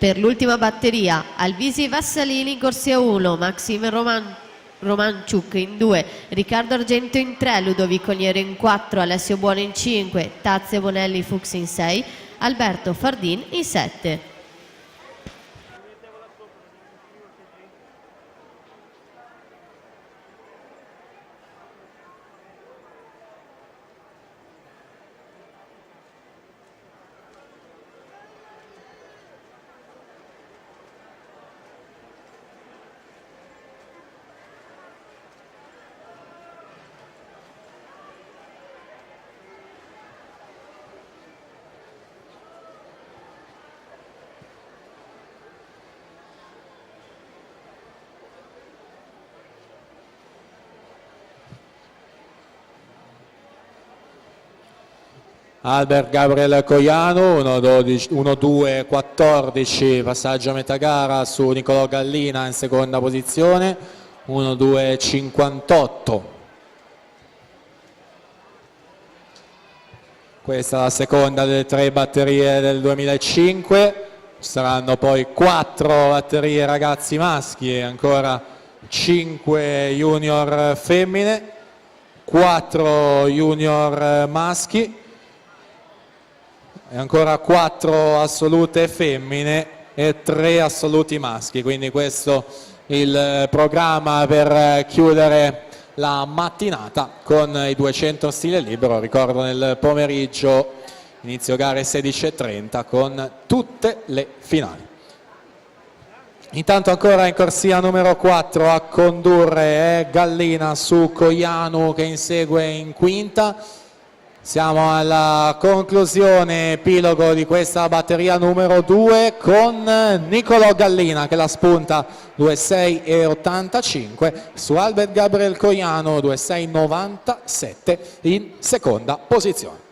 Per l'ultima batteria, Alvisi Vassalini in corsia 1, Maxim Romanciuk in 2, Riccardo Argento in 3, Ludovico Niero in 4, Alessio Buono in 5, Tazio Bonelli Fuchs in 6, Alberto Fardin in 7. Albert Gabriel Coiano 1-2-14, passaggio a metà gara su Nicolò Gallina in seconda posizione 1-2-58. Questa è la seconda delle 3 batterie del 2005, ci saranno poi 4 batterie ragazzi maschi e ancora 5 junior femmine, 4 junior maschi e ancora 4 assolute femmine e 3 assoluti maschi, quindi questo il programma per chiudere la mattinata con i 200 stile libero. Ricordo nel pomeriggio inizio gare 16:30 con tutte le finali. Intanto ancora in corsia numero 4 a condurre è Gallina su Coianu che insegue in quinta. Siamo alla conclusione, epilogo di questa batteria numero 2 con Nicolò Gallina che la spunta 2,6,85 su Albert Gabriel Coiano 2,6,97 in seconda posizione.